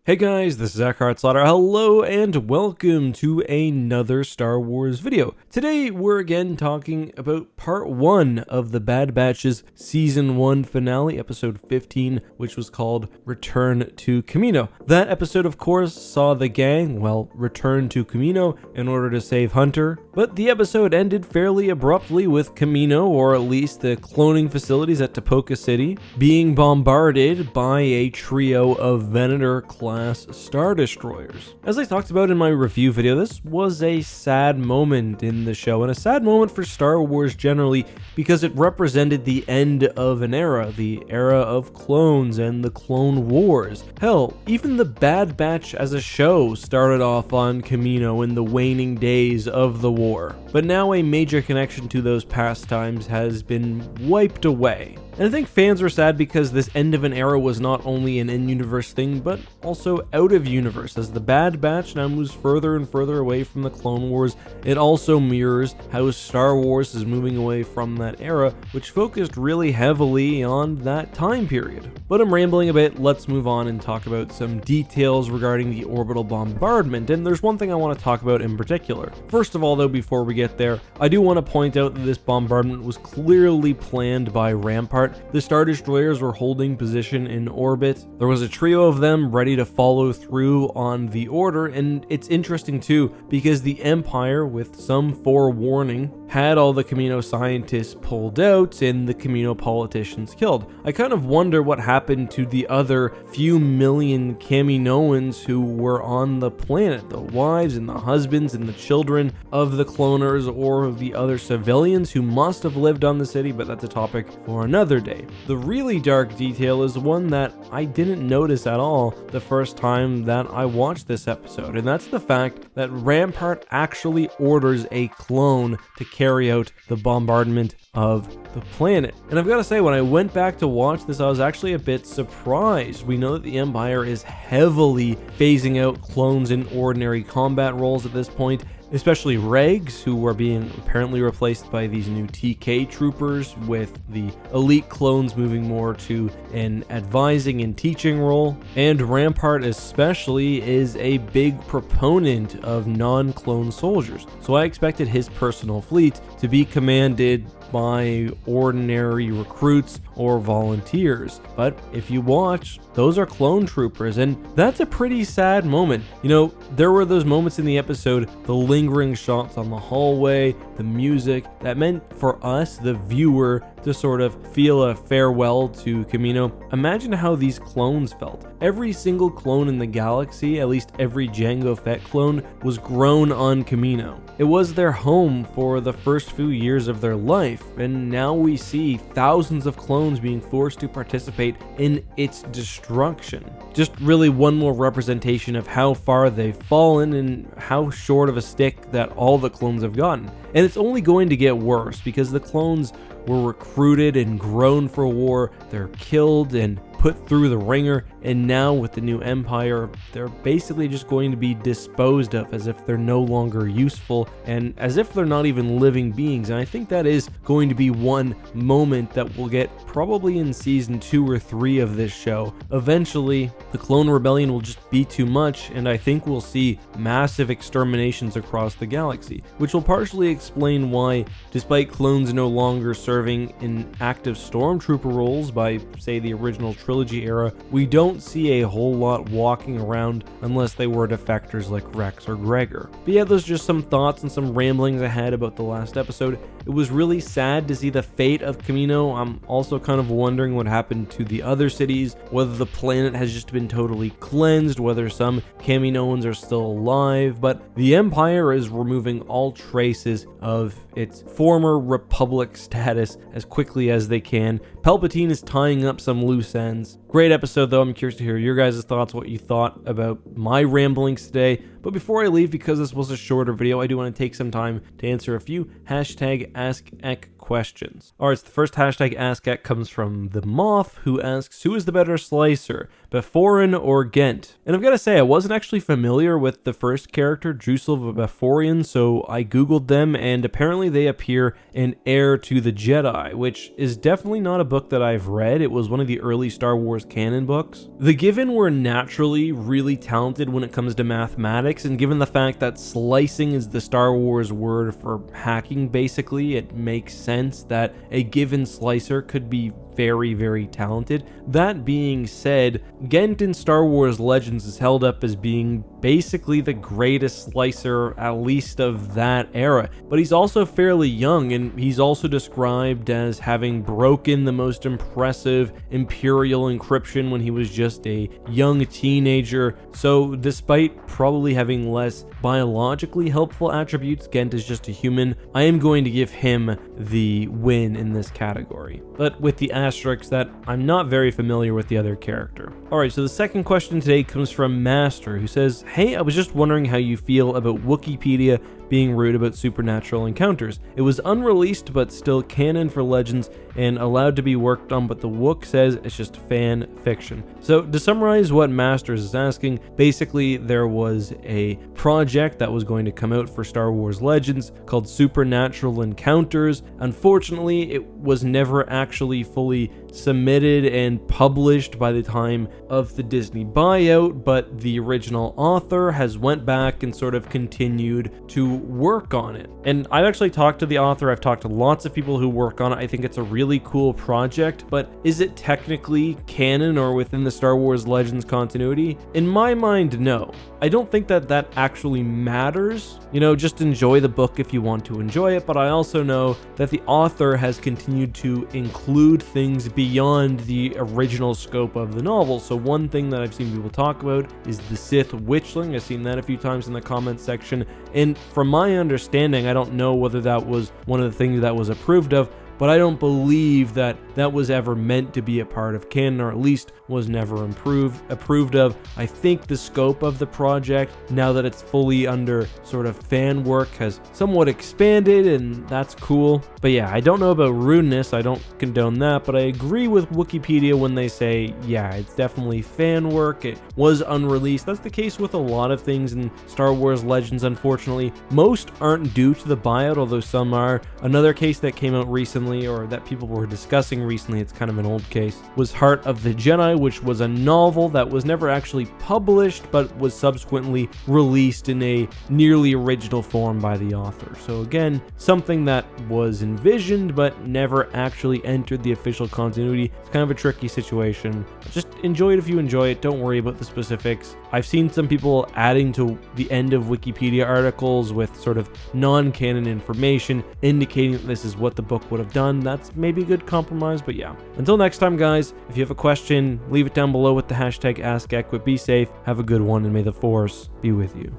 Hey guys, this is EckhartsLadder. Hello and welcome to another Star Wars video. Today we're again talking about part 1 of the Bad Batch's Season 1 finale, episode 15, which was called Return to Kamino. That episode, of course, saw the gang, return to Kamino in order to save Hunter, but the episode ended fairly abruptly with Kamino, or at least the cloning facilities at Tipoca City, being bombarded by a trio of Venator-class Star Destroyers. As I talked about in my review video, this was a sad moment in the show, and a sad moment for Star Wars generally, because it represented the end of an era, the era of clones and the Clone Wars. Hell, even the Bad Batch as a show started off on Kamino in the waning days of the war, but now a major connection to those past times has been wiped away. And I think fans were sad because this end of an era was not only an in-universe thing, but also out-of-universe. As the Bad Batch now moves further and further away from the Clone Wars, it also mirrors how Star Wars is moving away from that era, which focused really heavily on that time period. But I'm rambling a bit, let's move on and talk about some details regarding the orbital bombardment, and there's one thing I want to talk about in particular. First of all though, before we get there, I do want to point out that this bombardment was clearly planned by Rampart. The Star Destroyers were holding position in orbit. There was a trio of them ready to follow through on the order, and it's interesting too because the Empire, with some forewarning, had all the Kamino scientists pulled out and the Kamino politicians killed. I kind of wonder what happened to the other few million Kaminoans who were on the planet, the wives and the husbands and the children of the cloners or the other civilians who must have lived on the city, but that's a topic for another day. The really dark detail is one that I didn't notice at all the first time that I watched this episode, and that's the fact that Rampart actually orders a clone to carry out the bombardment of the planet. And I've got to say, when I went back to watch this, I was actually a bit surprised. We know that the Empire is heavily phasing out clones in ordinary combat roles at this point, especially Regs, who are being apparently replaced by these new TK troopers, with the elite clones moving more to an advising and teaching role. And Rampart especially is a big proponent of non-clone soldiers, so I expected his personal fleet to be commanded by ordinary recruits or volunteers. But if you watch, those are clone troopers, and that's a pretty sad moment. You know, there were those moments in the episode, the lingering shots on the hallway, the music, that meant for us, the viewer, to sort of feel a farewell to Kamino. Imagine how these clones felt. Every single clone in the galaxy, at least every Jango Fett clone, was grown on Kamino. It was their home for the first few years of their life, and now we see thousands of clones being forced to participate in its destruction. Just really one more representation of how far they've fallen and how short of a stick that all the clones have gotten. And it's only going to get worse because the clones were recruited and grown for war, they're killed and put through the ringer, and now with the new Empire, they're basically just going to be disposed of as if they're no longer useful and as if they're not even living beings. And I think that is going to be one moment that we'll get probably in season 2 or 3 of this show. Eventually, the Clone Rebellion will just be too much, and I think we'll see massive exterminations across the galaxy, which will partially explain why, despite clones no longer serving in active stormtrooper roles by, say, the original trilogy era, we don't see a whole lot walking around unless they were defectors like Rex or Gregor. But yeah, those are just some thoughts and some ramblings I had about the last episode. It was really sad to see the fate of Kamino. I'm also kind of wondering what happened to the other cities, whether the planet has just been totally cleansed, whether some Kaminoans are still alive, but the Empire is removing all traces of its former Republic status as quickly as they can. Palpatine is tying up some loose ends. Great episode though. I'm curious to hear your guys' thoughts, what you thought about my ramblings today. But before I leave, because this was a shorter video, I do want to take some time to answer a few hashtag askeck questions. Alright, so the first hashtag askeck comes from the Moth, who asks, who is the better slicer, Beforian or Ghent? And I've got to say, I wasn't actually familiar with the first character, Drusel Beforian, so I googled them, and apparently they appear in Heir to the Jedi, which is definitely not a book that I've read. It was one of the early Star Wars canon books. The Given were naturally really talented when it comes to mathematics, and given the fact that slicing is the Star Wars word for hacking, basically, it makes sense that a given slicer could be very, very talented. That being said, Ghent in Star Wars Legends is held up as being basically the greatest slicer, at least of that era, but he's also fairly young, and he's also described as having broken the most impressive Imperial encryption when he was just a young teenager. So despite probably having less biologically helpful attributes, Ghent is just a human. I am going to give him the win in this category, but with the asterisk that I'm not very familiar with the other character. Alright, so the second question today comes from Master, who says, hey, I was just wondering how you feel about Wikipedia being rude about supernatural encounters. It was unreleased but still canon for Legends and allowed to be worked on, but the Wook says it's just fan fiction. So to summarize what Masters is asking, basically there was a project that was going to come out for Star Wars Legends called Supernatural Encounters. Unfortunately, it was never actually fully submitted and published by the time of the Disney buyout, but the original author has went back and sort of continued to work on it. And I've actually talked to the author, I've talked to lots of people who work on it. I think it's a really cool project, but is it technically canon or within the Star Wars Legends continuity? In my mind, no. I don't think that that actually matters. You know, just enjoy the book if you want to enjoy it, but I also know that the author has continued to include things beyond the original scope of the novel. So one thing that I've seen people talk about is the Sith Witchling. I've seen that a few times in the comments section, and from my understanding, I don't know whether that was one of the things that was approved of, but I don't believe that that was ever meant to be a part of canon, or at least was never approved of. I think the scope of the project, now that it's fully under sort of fan work, has somewhat expanded, and that's cool. But yeah, I don't know about rudeness, I don't condone that, but I agree with Wikipedia when they say, yeah, it's definitely fan work, it was unreleased. That's the case with a lot of things in Star Wars Legends, unfortunately. Most aren't due to the buyout, although some are. Another case that came out recently, or that people were discussing recently, it's kind of an old case, was Heart of the Jedi, which was a novel that was never actually published, but was subsequently released in a nearly original form by the author. So again, something that was envisioned, but never actually entered the official continuity. It's kind of a tricky situation. Just enjoy it if you enjoy it. Don't worry about the specifics. I've seen some people adding to the end of Wikipedia articles with sort of non-canon information, indicating that this is what the book would have done. That's maybe a good compromise, but yeah. Until next time, guys, if you have a question, leave it down below with the hashtag askeck, but be safe, have a good one, and may the Force be with you.